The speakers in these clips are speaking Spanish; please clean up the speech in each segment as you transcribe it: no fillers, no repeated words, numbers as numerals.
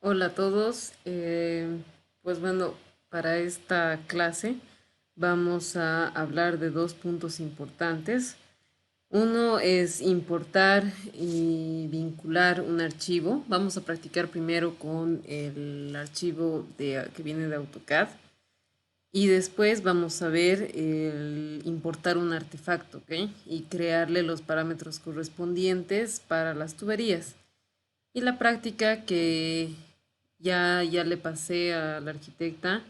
Hola a todos. Pues bueno, para esta clase vamos a hablar de dos puntos importantes. Uno es importar y vincular un archivo. Vamos a practicar primero con el archivo que viene de AutoCAD y después vamos a ver el importar un artefacto, ¿ok? Y crearle los parámetros correspondientes para las tuberías. Y la práctica que ya le pasé a la arquitecta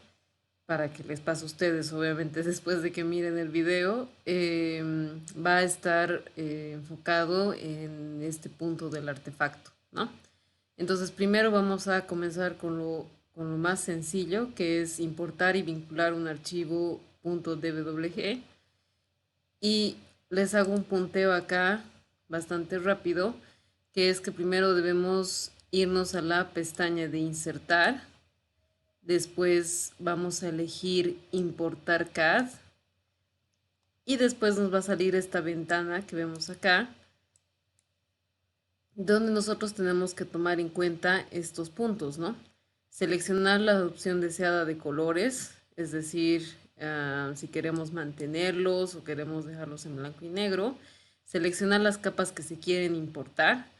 para que les pase a ustedes, obviamente después de que miren el video, va a estar enfocado en este punto del artefacto, ¿no? Entonces primero vamos a comenzar con lo más sencillo, que es importar y vincular un archivo .dwg. Y les hago un punteo acá bastante rápido, que es que primero debemos irnos a la pestaña de insertar, después vamos a elegir importar CAD y después nos va a salir esta ventana que vemos acá, donde nosotros tenemos que tomar en cuenta estos puntos, ¿no? Seleccionar la opción deseada de colores, es decir, si queremos mantenerlos o queremos dejarlos en blanco y negro. Seleccionar las capas que se quieren importar,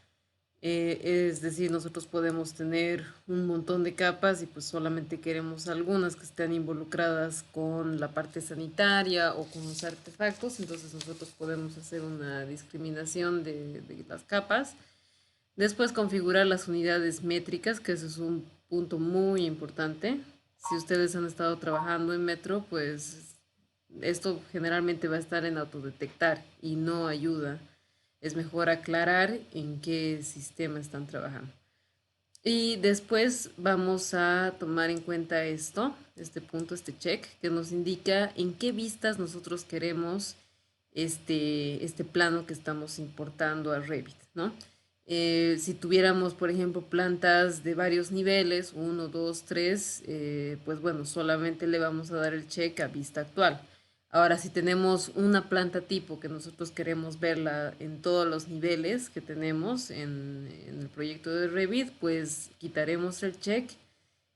es decir, nosotros podemos tener un montón de capas y pues solamente queremos algunas que estén involucradas con la parte sanitaria o con los artefactos, entonces nosotros podemos hacer una discriminación de las capas. Después configurar las unidades métricas, que eso es un punto muy importante. Si ustedes han estado trabajando en Metro, pues esto generalmente va a estar en autodetectar y no ayuda. Es mejor aclarar en qué sistema están trabajando. Y después vamos a tomar en cuenta este punto, este check, que nos indica en qué vistas nosotros queremos este plano que estamos importando a Revit, ¿no? Si tuviéramos, por ejemplo, plantas de varios niveles, uno, 2, 3, pues bueno, solamente le vamos a dar el check a vista actual. Ahora, si tenemos una planta tipo que nosotros queremos verla en todos los niveles que tenemos en el proyecto de Revit, pues quitaremos el check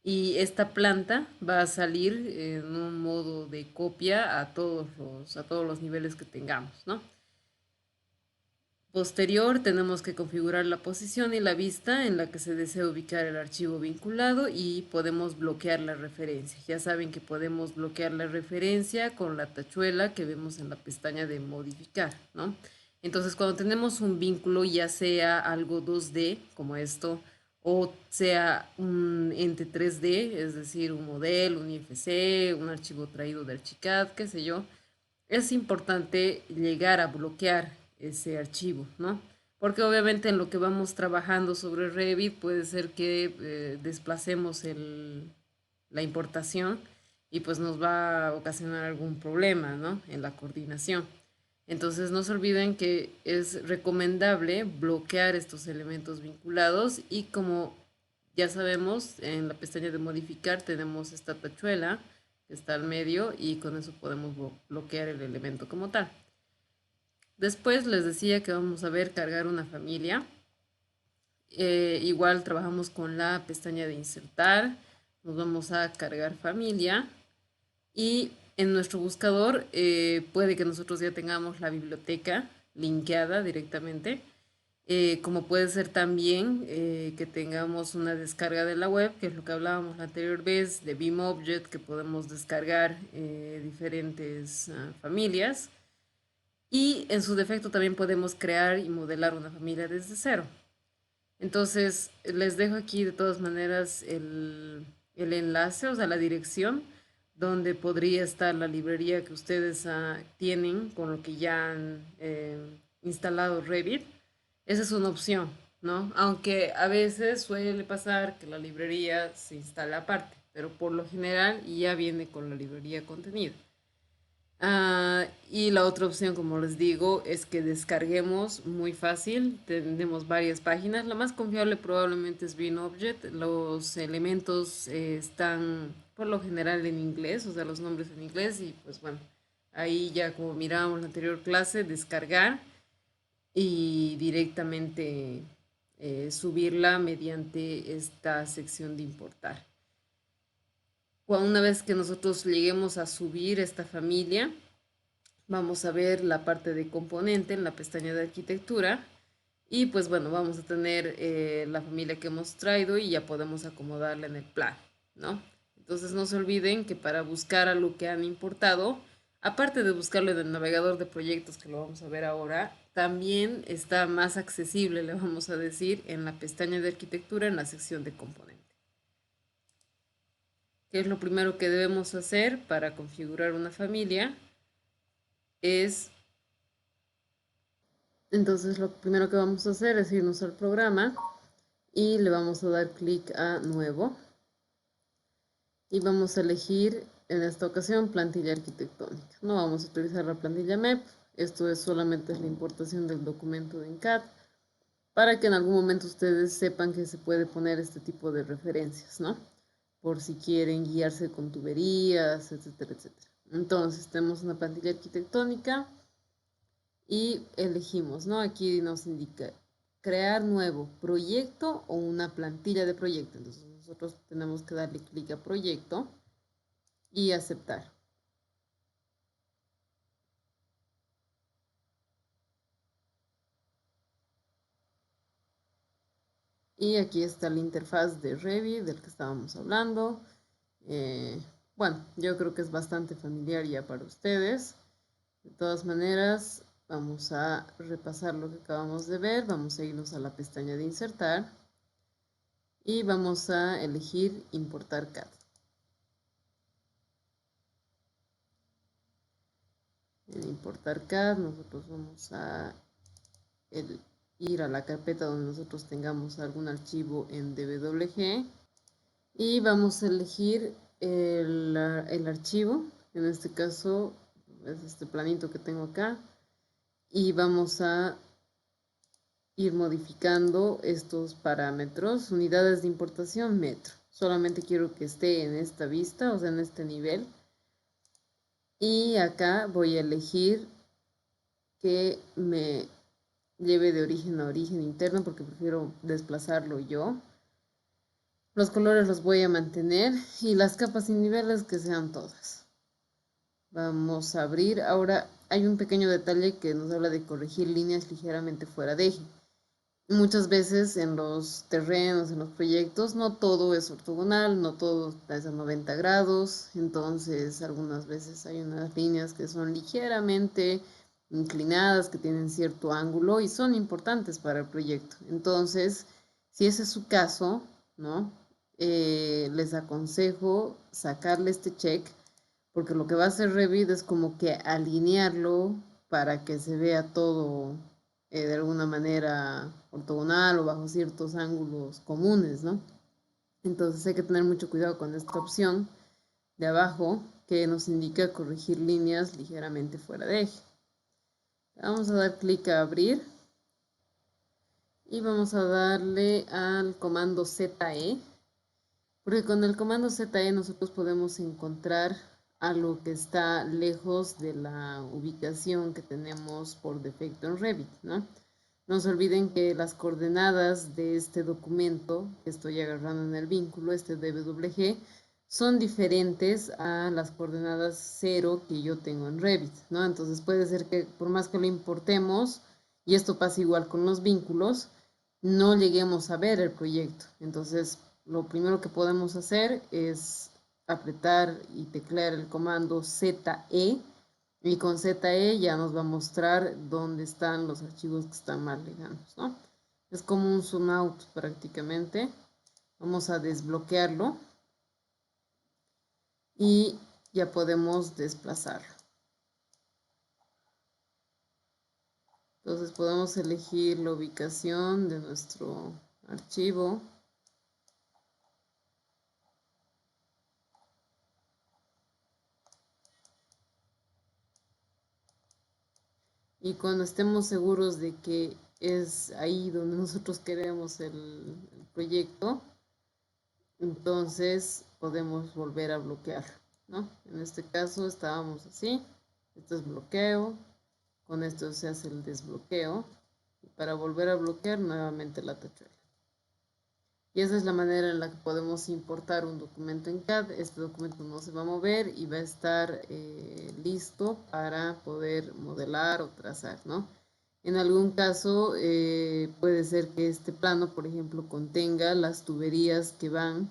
y esta planta va a salir en un modo de copia a todos los niveles que tengamos, ¿no? Posterior, tenemos que configurar la posición y la vista en la que se desea ubicar el archivo vinculado y podemos bloquear la referencia. Ya saben que podemos bloquear la referencia con la tachuela que vemos en la pestaña de modificar, ¿no? Entonces, cuando tenemos un vínculo, ya sea algo 2D, como esto, o sea un ente 3D, es decir, un modelo, un IFC, un archivo traído de Archicad, qué sé yo, es importante llegar a bloquear ese archivo, ¿no? Porque obviamente en lo que vamos trabajando sobre Revit puede ser que desplacemos la importación y pues nos va a ocasionar algún problema, ¿no? En la coordinación. Entonces no se olviden que es recomendable bloquear estos elementos vinculados y como ya sabemos, en la pestaña de modificar tenemos esta tachuela que está al medio y con eso podemos bloquear el elemento como tal. Después les decía que vamos a ver cargar una familia. Igual trabajamos con la pestaña de insertar, nos vamos a cargar familia y en nuestro buscador puede que nosotros ya tengamos la biblioteca linkeada directamente, como puede ser también que tengamos una descarga de la web, que es lo que hablábamos la anterior vez, de BeamObject, que podemos descargar diferentes familias. Y en su defecto también podemos crear y modelar una familia desde cero. Entonces, les dejo aquí de todas maneras el enlace, o sea, la dirección donde podría estar la librería que ustedes tienen con lo que ya han instalado Revit. Esa es una opción, ¿no? Aunque a veces suele pasar que la librería se instala aparte, pero por lo general ya viene con la librería contenida. Y la otra opción, como les digo, es que descarguemos muy fácil. Tenemos varias páginas. La más confiable probablemente es BeamObject. Los elementos están por lo general en inglés, o sea, los nombres en inglés. Y pues bueno, ahí ya como mirábamos en la anterior clase, descargar y directamente subirla mediante esta sección de importar. Una vez que nosotros lleguemos a subir esta familia, vamos a ver la parte de componente en la pestaña de arquitectura y pues bueno, vamos a tener la familia que hemos traído y ya podemos acomodarla en el plan, ¿no? Entonces no se olviden que para buscar a lo que han importado, aparte de buscarlo en el navegador de proyectos que lo vamos a ver ahora, también está más accesible, le vamos a decir, en la pestaña de arquitectura en la sección de componente. ¿Qué es lo primero que debemos hacer para configurar una familia? Entonces lo primero que vamos a hacer es irnos al programa y le vamos a dar clic a nuevo y vamos a elegir en esta ocasión plantilla arquitectónica. No vamos a utilizar la plantilla MEP, esto es solamente la importación del documento en CAD para que en algún momento ustedes sepan que se puede poner este tipo de referencias, ¿no? Por si quieren guiarse con tuberías, etcétera, etcétera. Entonces tenemos una plantilla arquitectónica y elegimos, ¿no? Aquí nos indica crear nuevo proyecto o una plantilla de proyecto. Entonces nosotros tenemos que darle clic a proyecto y aceptar. Y aquí está la interfaz de Revit del que estábamos hablando. Bueno, yo creo que es bastante familiar ya para ustedes. De todas maneras, vamos a repasar lo que acabamos de ver. Vamos a irnos a la pestaña de insertar y vamos a elegir importar CAD. En importar CAD nosotros vamos a ir a la carpeta donde nosotros tengamos algún archivo en DWG y vamos a elegir el archivo, en este caso es este planito que tengo acá, y vamos a ir modificando estos parámetros. Unidades de importación, metro. Solamente quiero que esté en esta vista, o sea, en este nivel. Y acá voy a elegir que me lleve de origen a origen interno porque prefiero desplazarlo yo. Los colores los voy a mantener y las capas y niveles que sean todas. Vamos a abrir. Ahora hay un pequeño detalle que nos habla de corregir líneas ligeramente fuera de eje. Muchas veces en los terrenos, en los proyectos, no todo es ortogonal, no todo es a 90 grados, entonces algunas veces hay unas líneas que son ligeramente inclinadas, que tienen cierto ángulo y son importantes para el proyecto. Entonces, si ese es su caso, ¿no? Les aconsejo sacarle este check, porque lo que va a hacer Revit es como que alinearlo para que se vea todo de alguna manera ortogonal o bajo ciertos ángulos comunes, ¿no? Entonces hay que tener mucho cuidado con esta opción de abajo que nos indica corregir líneas ligeramente fuera de eje. Vamos a dar clic a abrir y vamos a darle al comando ZE, porque con el comando ZE nosotros podemos encontrar algo que está lejos de la ubicación que tenemos por defecto en Revit, ¿no? No se olviden que las coordenadas de este documento que estoy agarrando en el vínculo, este DWG, son diferentes a las coordenadas 0 que yo tengo en Revit, ¿no? Entonces puede ser que por más que lo importemos, y esto pasa igual con los vínculos, no lleguemos a ver el proyecto. Entonces, lo primero que podemos hacer es apretar y teclear el comando ZE, y con ZE ya nos va a mostrar dónde están los archivos que están más lejanos, ¿no? Es como un zoom out prácticamente. Vamos a desbloquearlo y ya podemos desplazarlo. Entonces podemos elegir la ubicación de nuestro archivo. Y cuando estemos seguros de que es ahí donde nosotros queremos el proyecto, entonces podemos volver a bloquear, ¿no? En este caso estábamos así, esto es bloqueo, con esto se hace el desbloqueo Para volver a bloquear nuevamente la tachuela. Y esa es la manera en la que podemos importar un documento en CAD. Este documento no se va a mover y va a estar listo para poder modelar o trazar, ¿no? En algún caso puede ser que este plano, por ejemplo, contenga las tuberías que van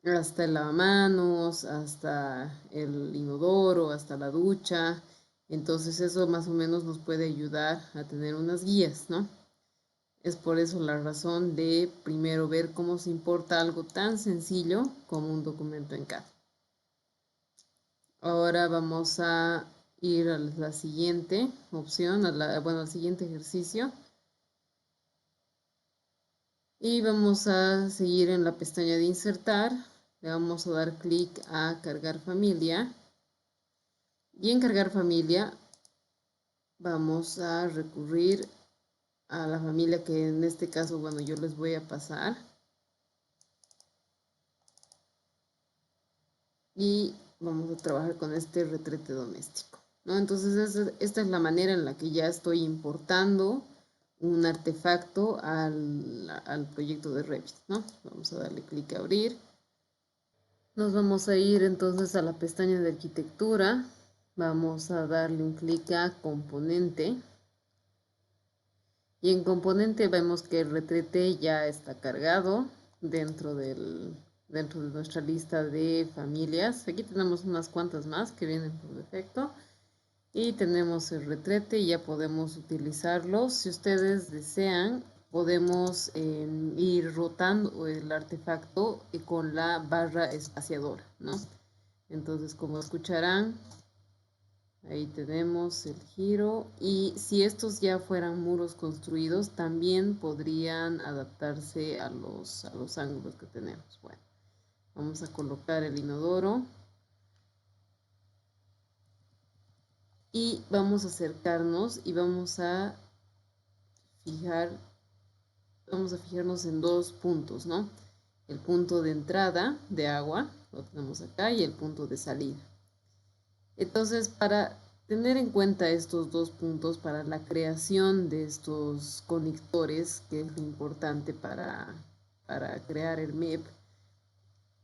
hasta el lavamanos, hasta el inodoro, hasta la ducha. Entonces eso más o menos nos puede ayudar a tener unas guías, ¿no? Es por eso la razón de primero ver cómo se importa algo tan sencillo como un documento en CAD. Ahora vamos a ir a la siguiente opción, al siguiente ejercicio. Y vamos a seguir en la pestaña de insertar. Le vamos a dar clic a cargar familia. Y en cargar familia vamos a recurrir a la familia que en este caso, bueno, yo les voy a pasar. Y vamos a trabajar con este retrete doméstico, ¿no? Entonces esta es la manera en la que ya estoy importando un artefacto al proyecto de Revit, ¿no? Vamos a darle clic a abrir. Nos vamos a ir entonces a la pestaña de arquitectura. Vamos a darle un clic a componente. Y en componente vemos que el retrete ya está cargado dentro de nuestra lista de familias. Aquí tenemos unas cuantas más que vienen por defecto. Y tenemos el retrete y ya podemos utilizarlo. Si ustedes desean, podemos ir rotando el artefacto con la barra espaciadora, ¿no? Entonces, como escucharán, ahí tenemos el giro. Y si estos ya fueran muros construidos, también podrían adaptarse a los ángulos que tenemos. Bueno, vamos a colocar el inodoro. Y vamos a acercarnos y vamos a fijarnos en dos puntos, ¿no? El punto de entrada de agua, lo tenemos acá, y el punto de salida. Entonces, para tener en cuenta estos dos puntos, para la creación de estos conectores, que es lo importante para crear el MEP,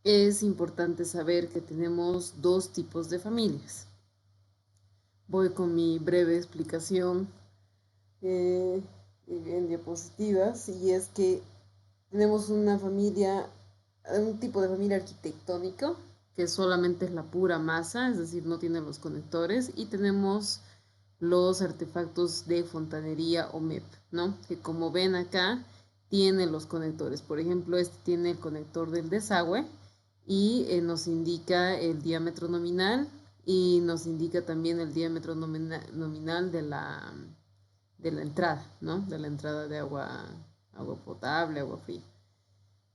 es importante saber que tenemos dos tipos de familias. Voy con mi breve explicación en diapositivas, y es que tenemos un tipo de familia arquitectónico, que solamente es la pura masa, es decir, no tiene los conectores, y tenemos los artefactos de fontanería o MEP, ¿no? Que como ven acá, tiene los conectores. Por ejemplo, este tiene el conector del desagüe y nos indica el diámetro nominal y nos indica también el diámetro nominal de la entrada, ¿no? De la entrada de agua potable, agua fría.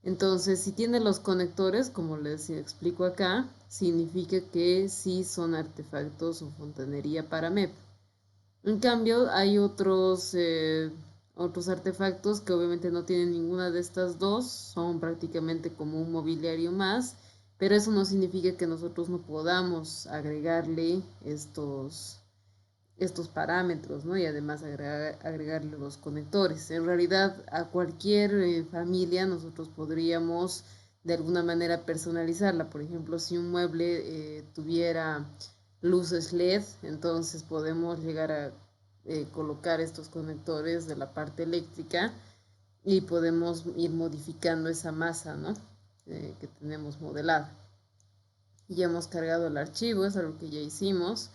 Entonces, si tiene los conectores, como les explico acá, significa que sí son artefactos o fontanería para MEP. En cambio, hay otros artefactos que obviamente no tienen ninguna de estas dos, son prácticamente como un mobiliario más, pero eso no significa que nosotros no podamos agregarle estos parámetros, ¿no? Y además agregarle los conectores. En realidad, a cualquier familia nosotros podríamos de alguna manera personalizarla. Por ejemplo, si un mueble tuviera luces LED, entonces podemos llegar a colocar estos conectores de la parte eléctrica y podemos ir modificando esa masa, ¿no? Que tenemos modelada. Ya hemos cargado el archivo, es algo que ya hicimos.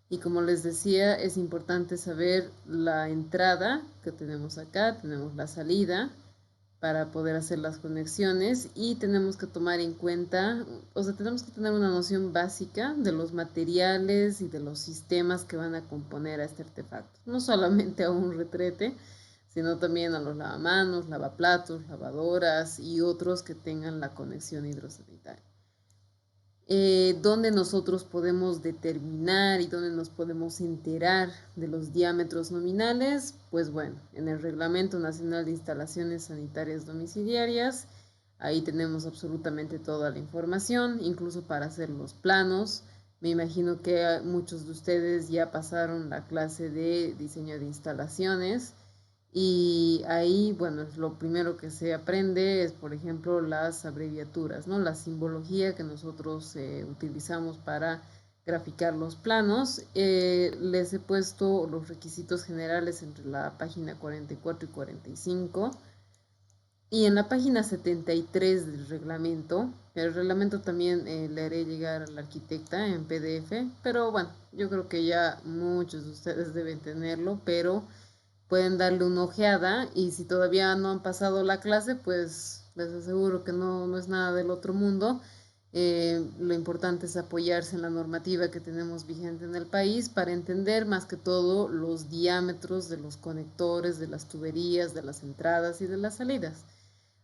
Y como les decía, es importante saber la entrada que tenemos acá, tenemos la salida para poder hacer las conexiones, y tenemos que tomar en cuenta, o sea, tenemos que tener una noción básica de los materiales y de los sistemas que van a componer a este artefacto. No solamente a un retrete, sino también a los lavamanos, lavaplatos, lavadoras y otros que tengan la conexión hidrosanitaria. Donde nosotros podemos determinar y donde nos podemos enterar de los diámetros nominales, pues bueno, en el Reglamento Nacional de Instalaciones Sanitarias Domiciliarias, ahí tenemos absolutamente toda la información, incluso para hacer los planos. Me imagino que muchos de ustedes ya pasaron la clase de diseño de instalaciones, Y ahí, bueno, lo primero que se aprende es, por ejemplo, las abreviaturas, ¿no? La simbología que nosotros utilizamos para graficar los planos. Les he puesto los requisitos generales entre la página 44 y 45. Y en la página 73 del reglamento, el reglamento también le haré llegar a la arquitecta en PDF, pero bueno, yo creo que ya muchos de ustedes deben tenerlo, pero pueden darle una ojeada y si todavía no han pasado la clase, pues les aseguro que no es nada del otro mundo. Lo importante es apoyarse en la normativa que tenemos vigente en el país para entender más que todo los diámetros de los conectores, de las tuberías, de las entradas y de las salidas.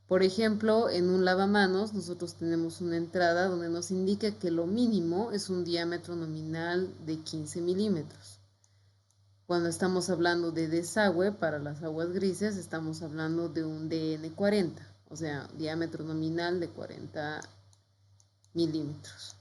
Por ejemplo, en un lavamanos nosotros tenemos una entrada donde nos indica que lo mínimo es un diámetro nominal de 15 milímetros. Cuando estamos hablando de desagüe para las aguas grises, estamos hablando de un DN40, o sea, diámetro nominal de 40 milímetros.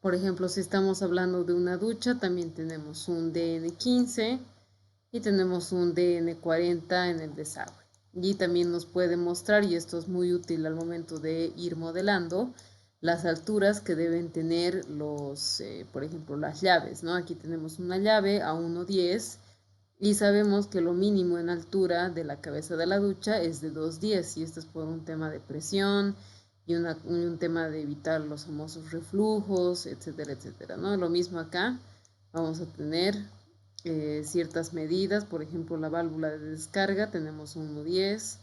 Por ejemplo, si estamos hablando de una ducha, también tenemos un DN15 y tenemos un DN40 en el desagüe. Y también nos puede mostrar, y esto es muy útil al momento de ir modelando, las alturas que deben tener por ejemplo, las llaves, ¿no? Aquí tenemos una llave a 1,10 y sabemos que lo mínimo en altura de la cabeza de la ducha es de 2,10 y esto es por un tema de presión y un tema de evitar los famosos reflujos, etcétera, etcétera, ¿no? Lo mismo acá, vamos a tener ciertas medidas, por ejemplo, la válvula de descarga, tenemos 1,10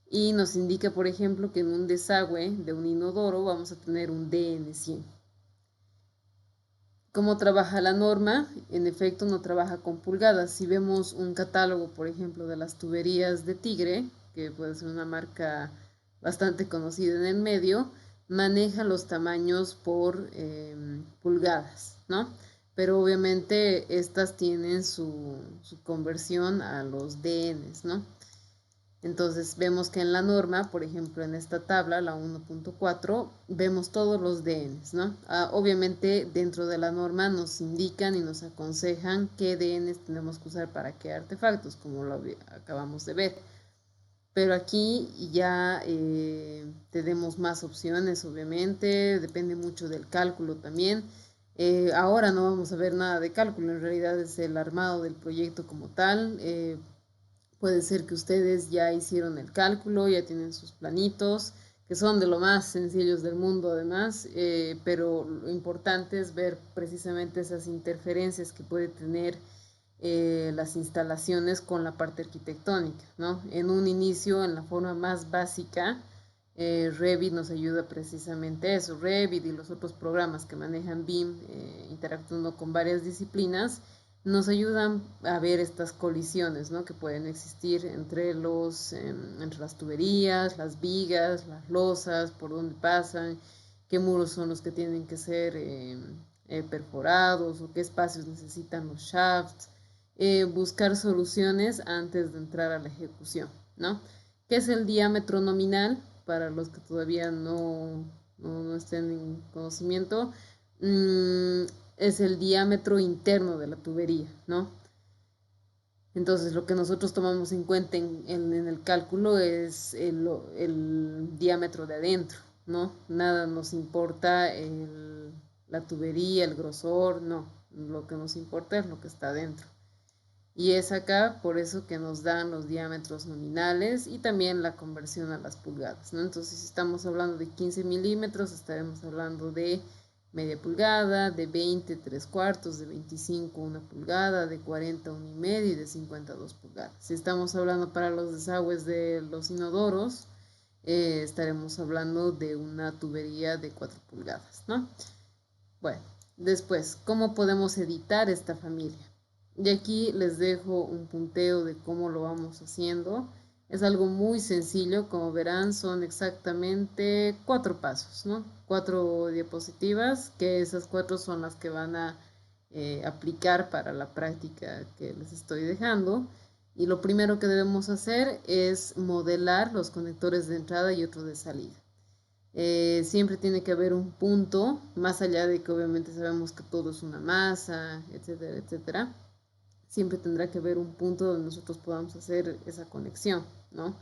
y nos indica, por ejemplo, que en un desagüe de un inodoro vamos a tener un DN100. ¿Cómo trabaja la norma? En efecto, no trabaja con pulgadas. Si vemos un catálogo, por ejemplo, de las tuberías de Tigre, que puede ser una marca bastante conocida en el medio, maneja los tamaños por pulgadas, ¿no? Pero obviamente estas tienen su conversión a los DNs, ¿no? Entonces vemos que en la norma, por ejemplo en esta tabla, la 1.4, vemos todos los DNs, ¿no? Obviamente dentro de la norma nos indican y nos aconsejan qué DNs tenemos que usar para qué artefactos, como lo acabamos de ver. Pero aquí ya tenemos más opciones, obviamente, depende mucho del cálculo también. Ahora no vamos a ver nada de cálculo, en realidad es el armado del proyecto como tal. Puede ser que ustedes ya hicieron el cálculo, ya tienen sus planitos, que son de lo más sencillos del mundo además, pero lo importante es ver precisamente esas interferencias que puede tener las instalaciones con la parte arquitectónica, ¿no? En un inicio, en la forma más básica, Revit nos ayuda precisamente a eso. Revit y los otros programas que manejan BIM, interactuando con varias disciplinas, nos ayudan a ver estas colisiones, ¿no? Que pueden existir entre las tuberías, las vigas, las losas, por dónde pasan, qué muros son los que tienen que ser perforados o qué espacios necesitan los shafts, buscar soluciones antes de entrar a la ejecución, ¿no? ¿Qué es el diámetro nominal? Para los que todavía no estén en conocimiento, es el diámetro interno de la tubería, ¿no? Entonces, lo que nosotros tomamos en cuenta en el cálculo es el diámetro de adentro, ¿no? Nada nos importa la tubería, el grosor, no. Lo que nos importa es lo que está adentro. Y es acá por eso que nos dan los diámetros nominales y también la conversión a las pulgadas, ¿no? Entonces, si estamos hablando de 15 milímetros, estaremos hablando de media pulgada, de 20, 3/4, de 25, 1 pulgada, de 40, 1,5 y de 50, 2 pulgadas. Si estamos hablando para los desagües de los inodoros, estaremos hablando de una tubería de 4 pulgadas, ¿no? Bueno, después, ¿cómo podemos editar esta familia? Y aquí les dejo un punteo de cómo lo vamos haciendo. Es algo muy sencillo, como verán, son exactamente 4 pasos, ¿no? 4 diapositivas, que esas 4 son las que van a aplicar para la práctica que les estoy dejando. Y lo primero que debemos hacer es modelar los conectores de entrada y otros de salida. Siempre tiene que haber un punto, más allá de que obviamente sabemos que todo es una masa, etcétera, etcétera. Siempre tendrá que haber un punto donde nosotros podamos hacer esa conexión, ¿no?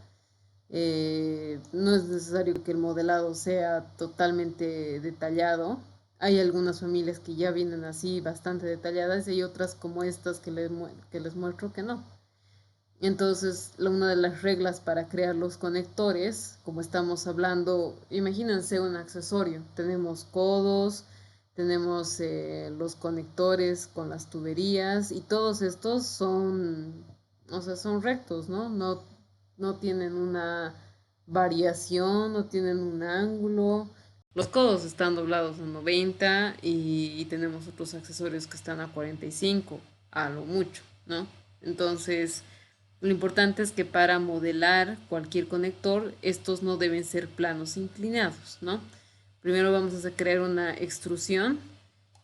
No es necesario que el modelado sea totalmente detallado. Hay algunas familias que ya vienen así bastante detalladas y hay otras como estas que les muestro que no. Entonces, una de las reglas para crear los conectores, como estamos hablando, imagínense un accesorio. Tenemos codos, tenemos los conectores con las tuberías y todos estos son, o sea, son rectos, ¿no? No tienen una variación, no tienen un ángulo. Los codos están doblados a 90 y tenemos otros accesorios que están a 45, a lo mucho, ¿no? Entonces, lo importante es que para modelar cualquier conector, estos no deben ser planos inclinados, ¿no? Primero vamos a crear una extrusión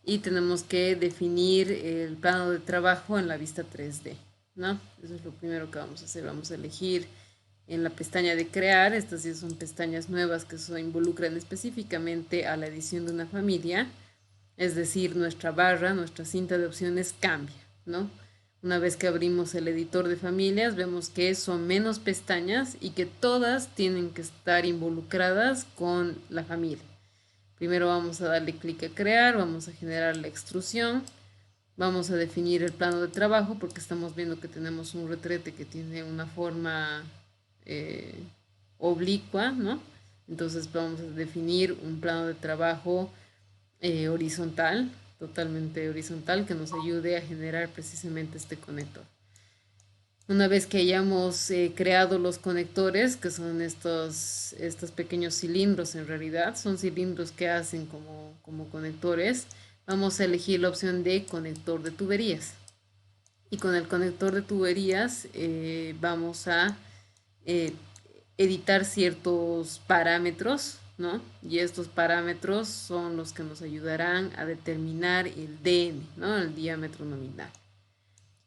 y tenemos que definir el plano de trabajo en la vista 3D, ¿no? Eso es lo primero que vamos a hacer. Vamos a elegir en la pestaña de crear, estas sí son pestañas nuevas que se involucran específicamente a la edición de una familia, es decir, nuestra barra, nuestra cinta de opciones cambia, ¿no? Una vez que abrimos el editor de familias, vemos que son menos pestañas y que todas tienen que estar involucradas con la familia. Primero vamos a darle clic a crear, vamos a generar la extrusión, vamos a definir el plano de trabajo porque estamos viendo que tenemos un retrete que tiene una forma oblicua, ¿no? Entonces vamos a definir un plano de trabajo horizontal, totalmente horizontal, que nos ayude a generar precisamente este conector. Una vez que hayamos creado los conectores, que son estos pequeños cilindros en realidad, son cilindros que hacen como conectores, vamos a elegir la opción de conector de tuberías. Y con el conector de tuberías vamos a editar ciertos parámetros, ¿no? Y estos parámetros son los que nos ayudarán a determinar el DM, ¿no? El diámetro nominal.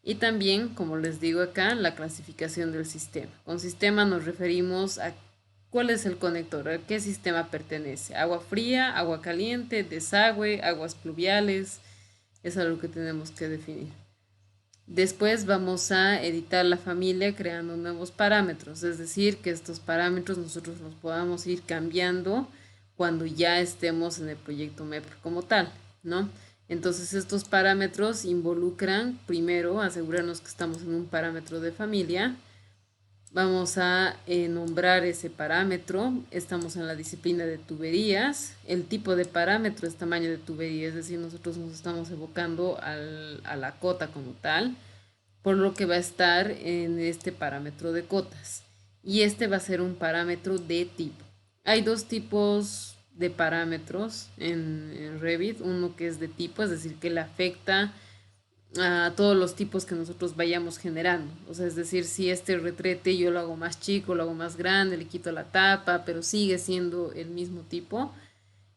Y también, como les digo acá, la clasificación del sistema. Con sistema nos referimos a cuál es el conector, a qué sistema pertenece. Agua fría, agua caliente, desagüe, aguas pluviales. Es algo que tenemos que definir. Después vamos a editar la familia creando nuevos parámetros, es decir, que estos parámetros nosotros los podamos ir cambiando cuando ya estemos en el proyecto MEP como tal, ¿no? Entonces estos parámetros involucran primero asegurarnos que estamos en un parámetro de familia. Vamos a nombrar ese parámetro. Estamos en la disciplina de tuberías. El tipo de parámetro es tamaño de tubería, es decir, nosotros nos estamos evocando a la cota como tal, por lo que va a estar en este parámetro de cotas. Y este va a ser un parámetro de tipo. Hay dos tipos de parámetros en Revit. Uno que es de tipo, es decir, que le afecta a todos los tipos que nosotros vayamos generando. O sea, es decir, si este retrete yo lo hago más chico, lo hago más grande, le quito la tapa, pero sigue siendo el mismo tipo,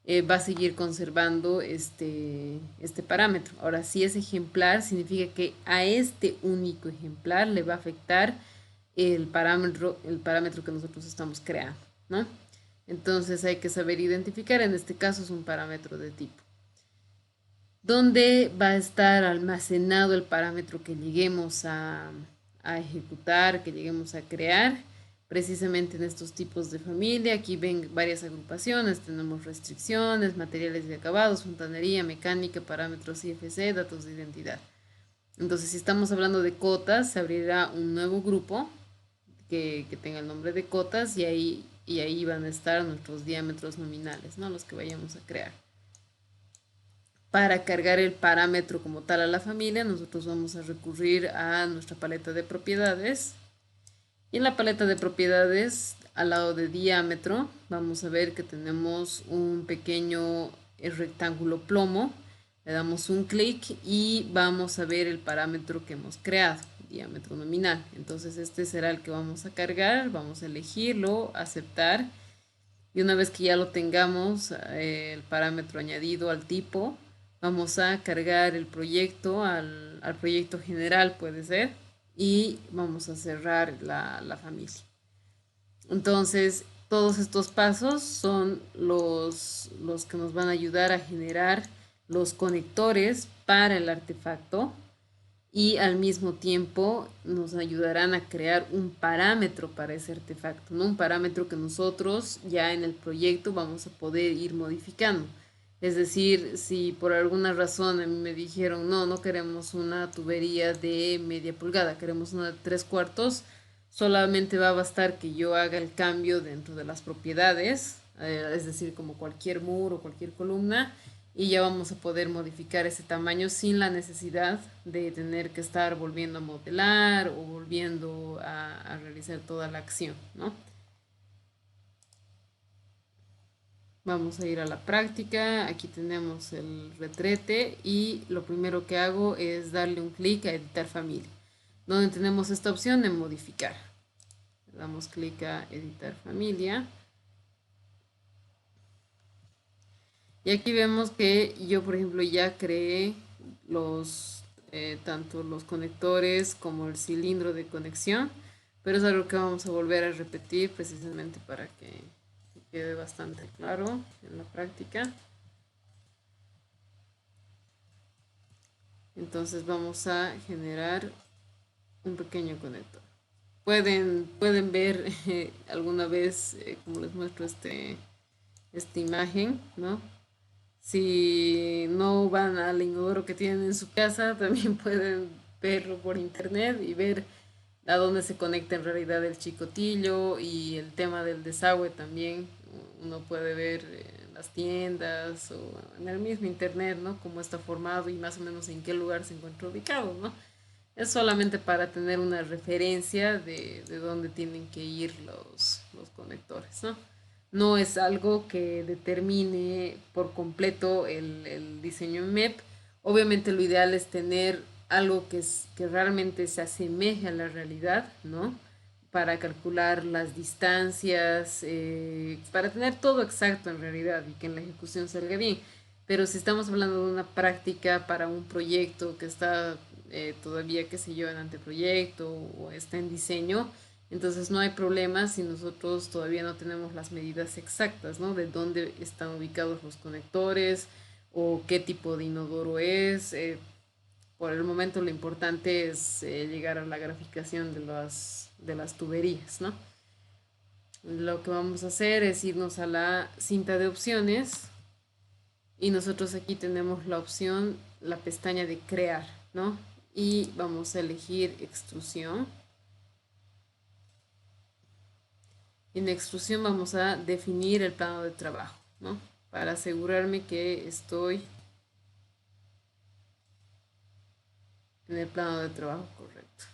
va a seguir conservando este parámetro. Ahora, si es ejemplar, significa que a este único ejemplar le va a afectar el parámetro que nosotros estamos creando, ¿no? Entonces hay que saber identificar, en este caso es un parámetro de tipo. ¿Dónde va a estar almacenado el parámetro que lleguemos a ejecutar, que lleguemos a crear? Precisamente en estos tipos de familia. Aquí ven varias agrupaciones, tenemos restricciones, materiales de acabados, fontanería, mecánica, parámetros IFC, datos de identidad. Entonces, si estamos hablando de cotas, se abrirá un nuevo grupo que tenga el nombre de cotas y ahí van a estar nuestros diámetros nominales, ¿no? Los que vayamos a crear. Para cargar el parámetro como tal a la familia, nosotros vamos a recurrir a nuestra paleta de propiedades. Y en la paleta de propiedades, al lado de diámetro, vamos a ver que tenemos un pequeño rectángulo plomo. Le damos un clic y vamos a ver el parámetro que hemos creado, diámetro nominal. Entonces este será el que vamos a cargar, vamos a elegirlo, aceptar. Y una vez que ya lo tengamos, el parámetro añadido al tipo, vamos a cargar el proyecto al proyecto general, puede ser, y vamos a cerrar la familia. Entonces, todos estos pasos son los que nos van a ayudar a generar los conectores para el artefacto y al mismo tiempo nos ayudarán a crear un parámetro para ese artefacto, ¿no? Un parámetro que nosotros ya en el proyecto vamos a poder ir modificando. Es decir, si por alguna razón a mí me dijeron, no, no queremos una tubería de media pulgada, queremos una de 3/4, solamente va a bastar que yo haga el cambio dentro de las propiedades, es decir, como cualquier muro, cualquier columna, y ya vamos a poder modificar ese tamaño sin la necesidad de tener que estar volviendo a modelar o volviendo a realizar toda la acción, ¿no? Vamos a ir a la práctica, aquí tenemos el retrete y lo primero que hago es darle un clic a editar familia, donde tenemos esta opción de modificar. Le damos clic a editar familia. Y aquí vemos que yo, por ejemplo, ya creé tanto los conectores como el cilindro de conexión, pero es algo que vamos a volver a repetir precisamente para que quede bastante claro en la práctica. Entonces vamos a generar un pequeño conector. Pueden ver alguna vez, como les muestro esta imagen, ¿no? Si no van al inodoro que tienen en su casa, también pueden verlo por internet y ver a dónde se conecta en realidad el chicotillo y el tema del desagüe también. Uno puede ver en las tiendas o en el mismo internet, ¿no? Cómo está formado y más o menos en qué lugar se encuentra ubicado, ¿no? Es solamente para tener una referencia de dónde tienen que ir los conectores, ¿no? No es algo que determine por completo el diseño MEP. Obviamente lo ideal es tener algo que realmente se asemeje a la realidad, ¿no? Para calcular las distancias, para tener todo exacto en realidad y que en la ejecución salga bien. Pero si estamos hablando de una práctica para un proyecto que está todavía, qué sé yo, en anteproyecto o está en diseño, entonces no hay problema si nosotros todavía no tenemos las medidas exactas, ¿no? De dónde están ubicados los conectores o qué tipo de inodoro es. Por el momento lo importante es llegar a la graficación de las tuberías, ¿no? Lo que vamos a hacer es irnos a la cinta de opciones y nosotros aquí tenemos la opción, la pestaña de crear, ¿no? Y vamos a elegir extrusión. En extrusión vamos a definir el plano de trabajo, ¿no? Para asegurarme que estoy en el plano de trabajo correcto.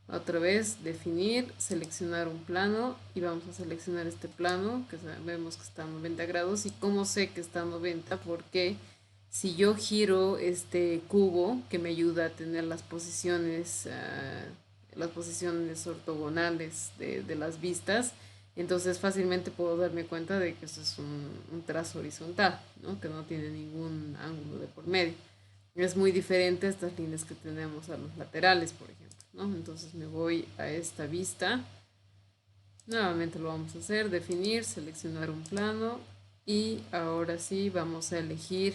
Otra vez, definir, seleccionar un plano y vamos a seleccionar este plano que vemos que está a 90 grados. ¿Y cómo sé que está a 90? Porque si yo giro este cubo que me ayuda a tener las posiciones ortogonales de las vistas, entonces fácilmente puedo darme cuenta de que esto es un trazo horizontal, ¿no? Que no tiene ningún ángulo de por medio. Es muy diferente a estas líneas que tenemos a los laterales, por ejemplo, ¿no? Entonces me voy a esta vista. Nuevamente lo vamos a hacer, definir, seleccionar un plano y ahora sí vamos a elegir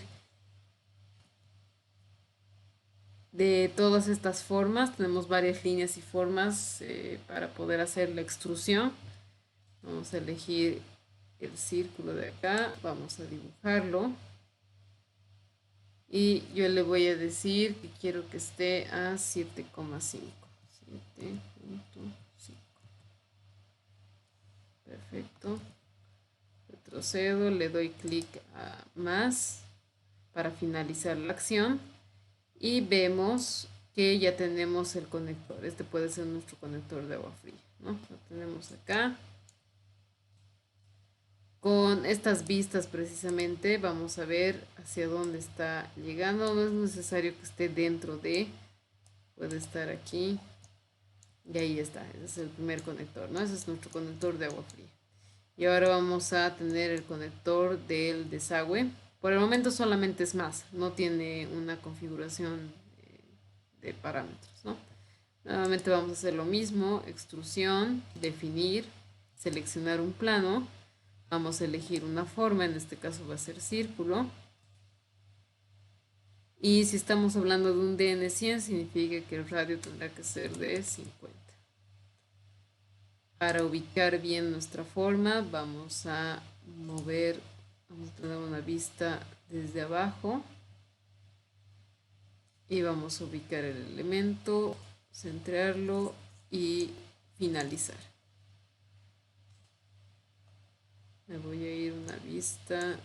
de todas estas formas. Tenemos varias líneas y formas para poder hacer la extrusión. Vamos a elegir el círculo de acá, vamos a dibujarlo y yo le voy a decir que quiero que esté a 7,5. 7.5. Perfecto. Retrocedo, le doy clic a más para finalizar la acción y vemos que ya tenemos el conector. Este puede ser nuestro conector de agua fría, ¿no? Lo tenemos acá. Con estas vistas precisamente vamos a ver hacia dónde está llegando. No es necesario que esté dentro de, puede estar aquí. Y ahí está, ese es el primer conector, ¿no? Ese es nuestro conector de agua fría. Y ahora vamos a tener el conector del desagüe. Por el momento solamente es más, no tiene una configuración de parámetros, ¿no? Nuevamente vamos a hacer lo mismo, extrusión, definir, seleccionar un plano, vamos a elegir una forma, en este caso va a ser círculo, y si estamos hablando de un DN100 significa que el radio tendrá que ser de 50. Para ubicar bien nuestra forma vamos a mover, vamos a tener una vista desde abajo y vamos a ubicar el elemento, centrarlo y finalizar. Me voy a ir una vista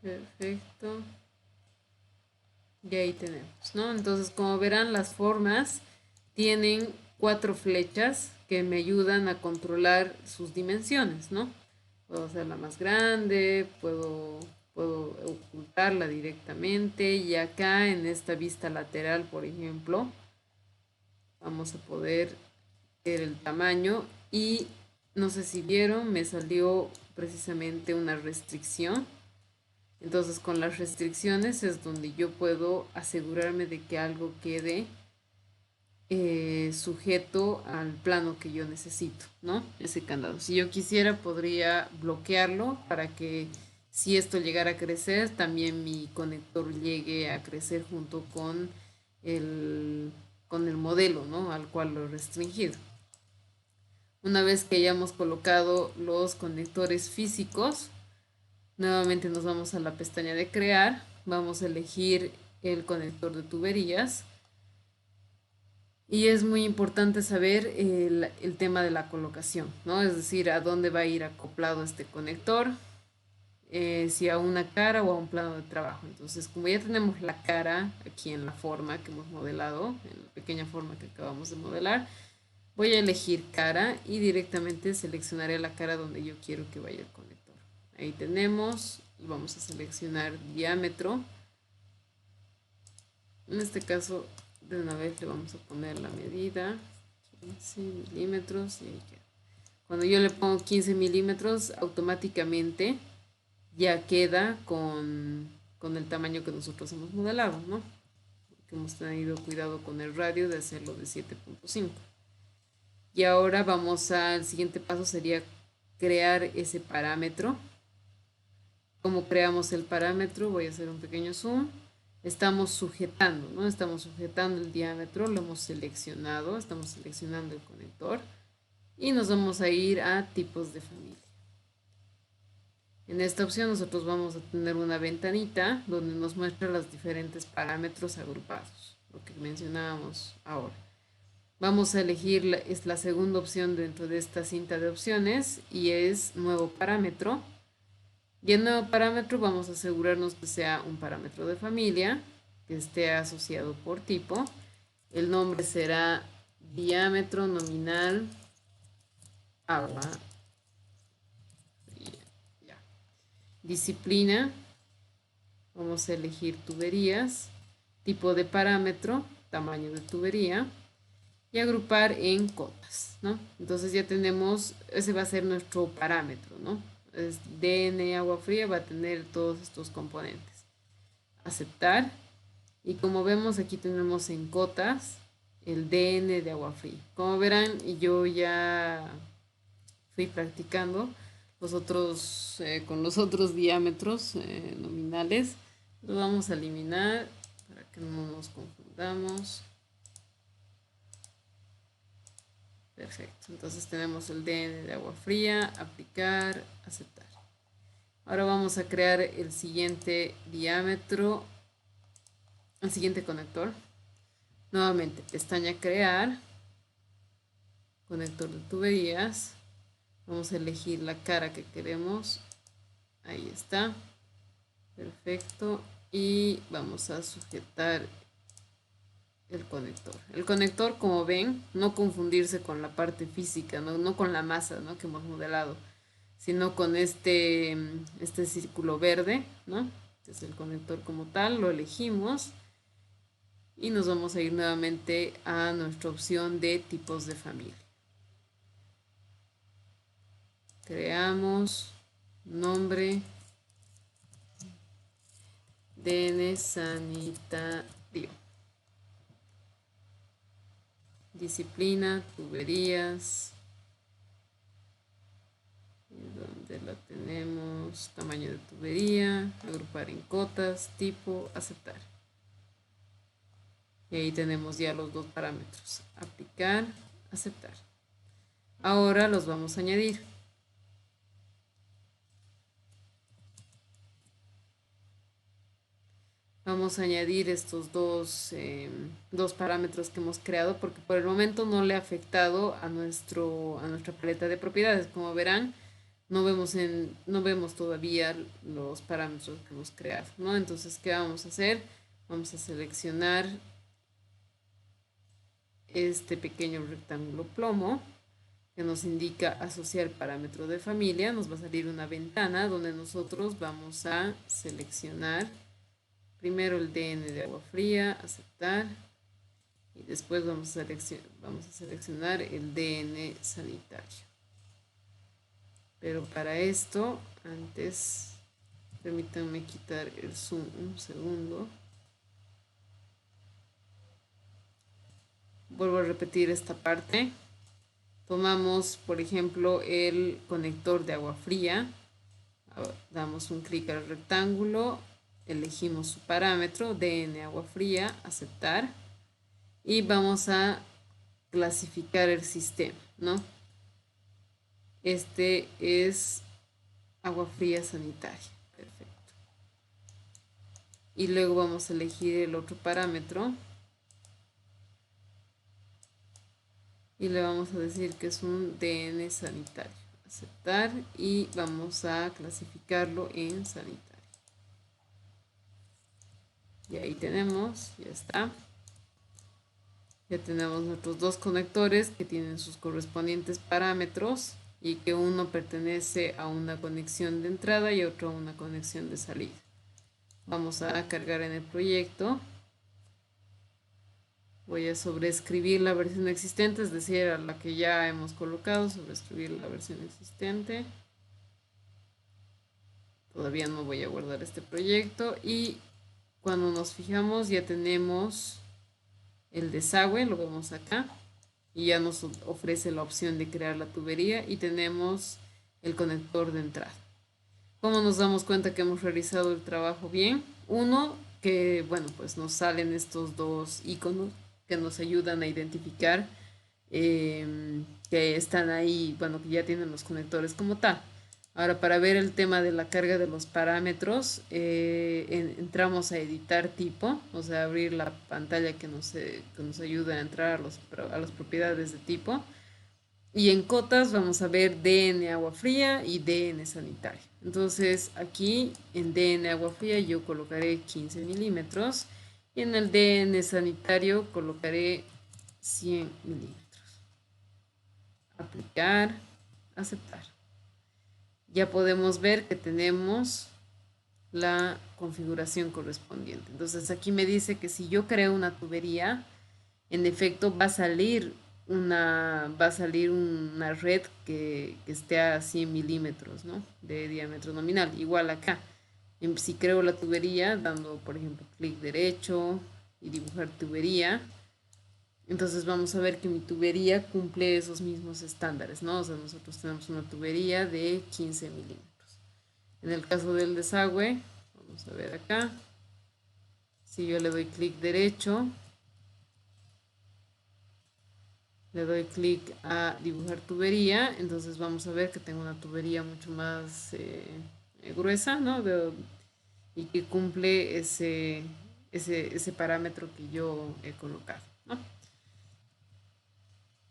perfecto. Y ahí tenemos, ¿no? Entonces, como verán, las formas tienen 4 flechas que me ayudan a controlar sus dimensiones, ¿no? Puedo hacerla más grande, puedo ocultarla directamente, y acá en esta vista lateral, por ejemplo, vamos a poder ver el tamaño y no sé si vieron, me salió precisamente una restricción. Entonces con las restricciones es donde yo puedo asegurarme de que algo quede sujeto al plano que yo necesito, ¿no? Ese candado. Si yo quisiera podría bloquearlo para que si esto llegara a crecer, también mi conector llegue a crecer junto con el modelo, ¿no? Al cual lo he restringido. Una vez que hayamos colocado los conectores físicos, nuevamente nos vamos a la pestaña de crear, vamos a elegir el conector de tuberías y es muy importante saber el tema de la colocación, ¿no? Es decir, a dónde va a ir acoplado este conector, si a una cara o a un plano de trabajo. Entonces, como ya tenemos la cara aquí en la forma que hemos modelado, en la pequeña forma que acabamos de modelar, voy a elegir cara y directamente seleccionaré la cara donde yo quiero que vaya el conector. Ahí tenemos, vamos a seleccionar diámetro. En este caso, de una vez le vamos a poner la medida, 15 milímetros, y ahí queda. Cuando yo le pongo 15 milímetros, automáticamente ya queda con el tamaño que nosotros hemos modelado, ¿no? Porque hemos tenido cuidado con el radio de hacerlo de 7.5. Y ahora vamos al siguiente paso, sería crear ese parámetro. ¿Cómo creamos el parámetro? Voy a hacer un pequeño zoom. Estamos sujetando, ¿no? Estamos sujetando el diámetro, lo hemos seleccionado, estamos seleccionando el conector y nos vamos a ir a tipos de familia. En esta opción nosotros vamos a tener una ventanita donde nos muestra los diferentes parámetros agrupados, lo que mencionábamos ahora. Vamos a elegir es la segunda opción dentro de esta cinta de opciones y es nuevo parámetro. Y el nuevo parámetro vamos a asegurarnos que sea un parámetro de familia, que esté asociado por tipo. El nombre será diámetro nominal agua. Ya. Disciplina, vamos a elegir tuberías, tipo de parámetro, tamaño de tubería y agrupar en cotas, ¿no? Entonces ya tenemos, ese va a ser nuestro parámetro, ¿no? Es DN agua fría, va a tener todos estos componentes. Aceptar. Y como vemos aquí tenemos en cotas el DN de agua fría. Como verán, yo ya fui practicando con los otros diámetros nominales. Lo vamos a eliminar para que no nos confundamos. Perfecto, entonces tenemos el DN de agua fría, aplicar, aceptar. Ahora vamos a crear el siguiente diámetro, el siguiente conector. Nuevamente, pestaña crear, conector de tuberías. Vamos a elegir la cara que queremos. Ahí está. Perfecto. Y vamos a sujetar el conector. El conector, como ven, no confundirse con la parte física, no con la masa, ¿no?, que hemos modelado, sino con este círculo verde, ¿no? Este es el conector como tal, lo elegimos y nos vamos a ir nuevamente a nuestra opción de tipos de familia. Creamos nombre DN sanitario. Disciplina, tuberías. Donde la tenemos, tamaño de tubería, agrupar en cotas, tipo, aceptar. Y ahí tenemos ya los dos parámetros, aplicar, aceptar. Ahora los vamos a añadir. Vamos a añadir estos dos parámetros que hemos creado porque por el momento no le ha afectado a nuestra paleta de propiedades. Como verán, no vemos todavía los parámetros que hemos creado, ¿no? Entonces, ¿qué vamos a hacer? Vamos a seleccionar este pequeño rectángulo plomo que nos indica asociar parámetro de familia. Nos va a salir una ventana donde nosotros vamos a seleccionar primero el DN de agua fría, aceptar, y después vamos a seleccionar el DN sanitario. Pero para esto, antes, permítanme quitar el zoom un segundo. Vuelvo a repetir esta parte. Tomamos, por ejemplo, el conector de agua fría. Damos un clic al rectángulo. Elegimos su parámetro, DN agua fría, aceptar. Y vamos a clasificar el sistema, ¿no? Este es agua fría sanitaria. Perfecto. Y luego vamos a elegir el otro parámetro. Y le vamos a decir que es un DN sanitario. Aceptar y vamos a clasificarlo en sanitario. Y ahí tenemos, ya está. Ya tenemos nuestros dos conectores que tienen sus correspondientes parámetros y que uno pertenece a una conexión de entrada y otro a una conexión de salida. Vamos a cargar en el proyecto. Voy a sobreescribir la versión existente, es decir, a la que ya hemos colocado, sobreescribir la versión existente. Todavía no voy a guardar este proyecto y cuando nos fijamos ya tenemos el desagüe, lo vemos acá y ya nos ofrece la opción de crear la tubería y tenemos el conector de entrada. ¿Cómo nos damos cuenta que hemos realizado el trabajo bien? Uno, que bueno, pues nos salen estos dos iconos que nos ayudan a identificar que están ahí, bueno, que ya tienen los conectores como tal. Ahora, para ver el tema de la carga de los parámetros, entramos a editar tipo, o sea, abrir la pantalla que nos ayuda a entrar a las propiedades de tipo. Y en cotas vamos a ver DN agua fría y DN sanitario. Entonces aquí en DN agua fría yo colocaré 15 milímetros y en el DN sanitario colocaré 100 milímetros. Aplicar, aceptar. Ya podemos ver que tenemos la configuración correspondiente. Entonces aquí me dice que si yo creo una tubería, en efecto va a salir una red que esté a 100 milímetros, ¿no? De diámetro nominal. Igual acá, si creo la tubería, dando por ejemplo clic derecho y dibujar tubería, entonces vamos a ver que mi tubería cumple esos mismos estándares, ¿no? O sea, nosotros tenemos una tubería de 15 milímetros. En el caso del desagüe, vamos a ver acá, si yo le doy clic derecho, le doy clic a dibujar tubería, entonces vamos a ver que tengo una tubería mucho más gruesa, ¿no? Y que cumple ese parámetro que yo he colocado, ¿no?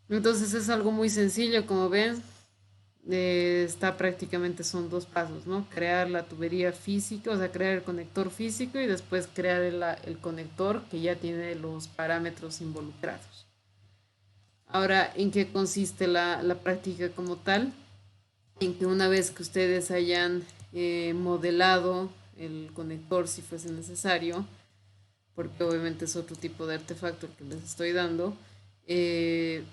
Entonces es algo muy sencillo, como ven, está prácticamente son dos pasos, ¿no? Crear la tubería física, o sea, crear el conector físico y después crear el conector que ya tiene los parámetros involucrados. Ahora, ¿en qué consiste la práctica como tal? En que una vez que ustedes hayan modelado el conector, si fuese necesario, porque obviamente es otro tipo de artefacto el que les estoy dando. Eh,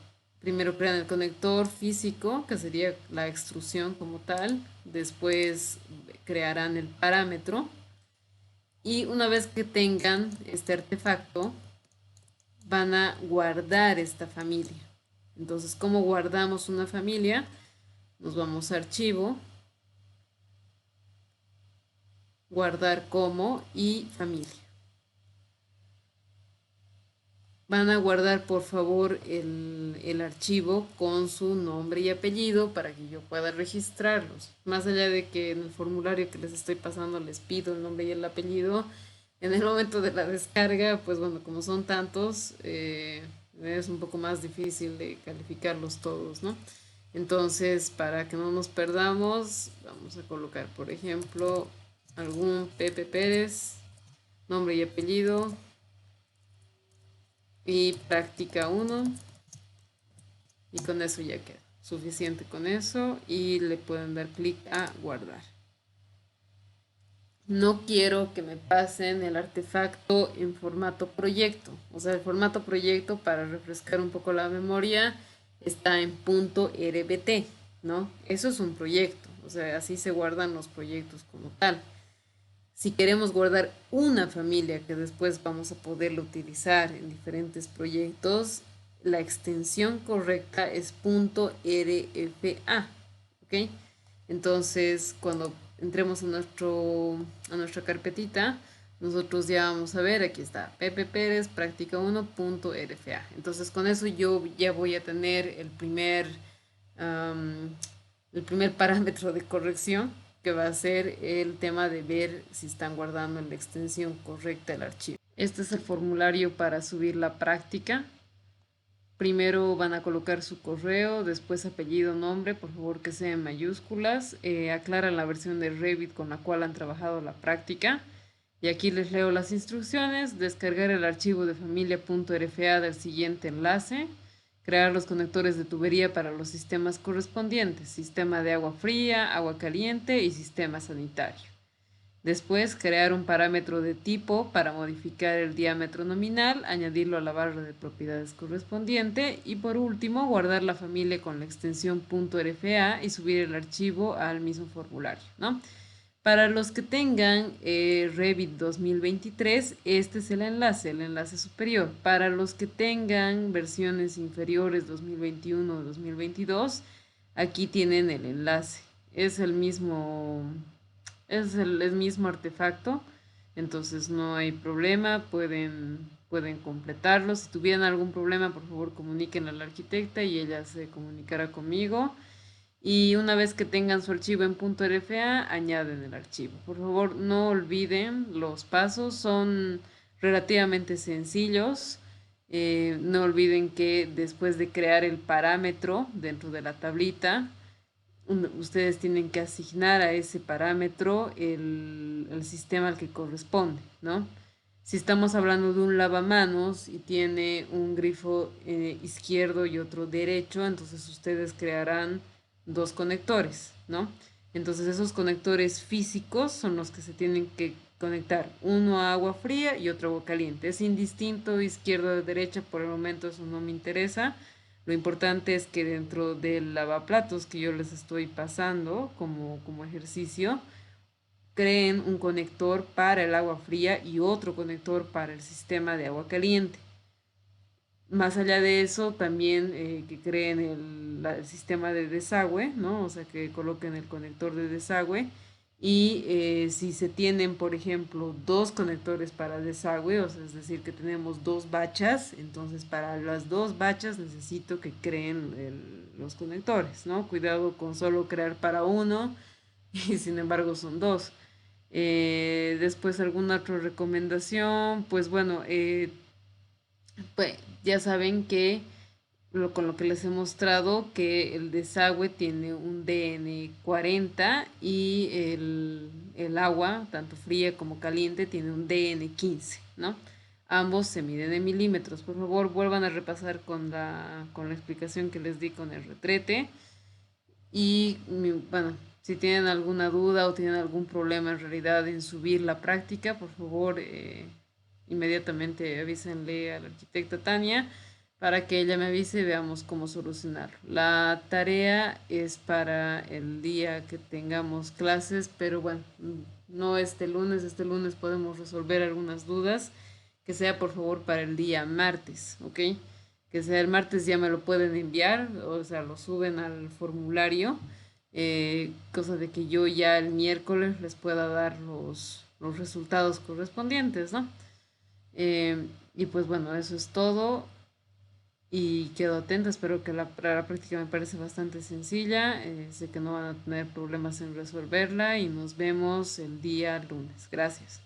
Primero crean el conector físico, que sería la extrusión como tal. Después crearán el parámetro. Y una vez que tengan este artefacto, van a guardar esta familia. Entonces, ¿cómo guardamos una familia? Nos vamos a archivo, guardar como y familia. Van a guardar por favor el archivo con su nombre y apellido para que yo pueda registrarlos. Más allá de que en el formulario que les estoy pasando les pido el nombre y el apellido, en el momento de la descarga, pues bueno, como son tantos, es un poco más difícil de calificarlos todos, ¿no? Entonces, para que no nos perdamos, vamos a colocar, por ejemplo, algún Pepe Pérez, nombre y apellido, y práctica uno, y con eso ya queda suficiente con eso y le pueden dar clic a guardar. No quiero que me pasen el artefacto en formato proyecto, o sea, el formato proyecto, para refrescar un poco la memoria, está en .rbt, ¿no? Eso es un proyecto, o sea, así se guardan los proyectos como tal. Si queremos guardar una familia que después vamos a poderlo utilizar en diferentes proyectos, la extensión correcta es .rfa, ¿ok? Entonces, cuando entremos a nuestra carpetita, nosotros ya vamos a ver, aquí está, Pepe Pérez, práctica 1.rfa. Entonces, con eso yo ya voy a tener el primer parámetro de corrección, que va a ser el tema de ver si están guardando en la extensión correcta el archivo. Este es el formulario para subir la práctica. Primero van a colocar su correo, después apellido, nombre, por favor que sea en mayúsculas. Aclaran la versión de Revit con la cual han trabajado la práctica. Y aquí les leo las instrucciones: descargar el archivo de familia.rfa del siguiente enlace, crear los conectores de tubería para los sistemas correspondientes: sistema de agua fría, agua caliente y sistema sanitario. Después, crear un parámetro de tipo para modificar el diámetro nominal, añadirlo a la barra de propiedades correspondiente y por último, guardar la familia con la extensión .rfa y subir el archivo al mismo formulario, ¿no? Para los que tengan Revit 2023, este es el enlace superior. Para los que tengan versiones inferiores 2021 o 2022, aquí tienen el enlace. Es el mismo artefacto, entonces no hay problema, pueden completarlo. Si tuvieran algún problema, por favor comuniquen a la arquitecta y ella se comunicará conmigo. Y una vez que tengan su archivo en .rfa, añaden el archivo. Por favor, no olviden los pasos, son relativamente sencillos. No olviden que después de crear el parámetro dentro de la tablita, ustedes tienen que asignar a ese parámetro el sistema al que corresponde, ¿no? Si estamos hablando de un lavamanos y tiene un grifo izquierdo y otro derecho, entonces ustedes crearán dos conectores, ¿no? Entonces esos conectores físicos son los que se tienen que conectar, uno a agua fría y otro a agua caliente. Es indistinto izquierdo o derecha, por el momento eso no me interesa. Lo importante es que dentro del lavaplatos que yo les estoy pasando como ejercicio, creen un conector para el agua fría y otro conector para el sistema de agua caliente. Más allá de eso, también que creen el sistema de desagüe, ¿no? O sea, que coloquen el conector de desagüe. Y si se tienen, por ejemplo, dos conectores para desagüe, o sea, es decir, que tenemos dos bachas, entonces para las dos bachas necesito que creen los conectores, ¿no? Cuidado con solo crear para uno y sin embargo son dos. Después, alguna otra recomendación, pues bueno, pues ya saben que con lo que les he mostrado, que el desagüe tiene un DN40 y el agua, tanto fría como caliente, tiene un DN15, ¿no? Ambos se miden en milímetros. Por favor, vuelvan a repasar con la explicación que les di con el retrete. Y bueno, si tienen alguna duda o tienen algún problema en realidad en subir la práctica, por favor, inmediatamente avísenle a la arquitecta Tania para que ella me avise y veamos cómo solucionarlo. La tarea es para el día que tengamos clases, pero bueno, no este lunes podemos resolver algunas dudas, que sea por favor para el día martes, ¿ok? Que sea el martes ya me lo pueden enviar, o sea, lo suben al formulario, cosa de que yo ya el miércoles les pueda dar los resultados correspondientes, ¿no? Y pues bueno, eso es todo y quedo atenta. Espero que la práctica me parece bastante sencilla. Sé que no van a tener problemas en resolverla y nos vemos el día lunes. Gracias.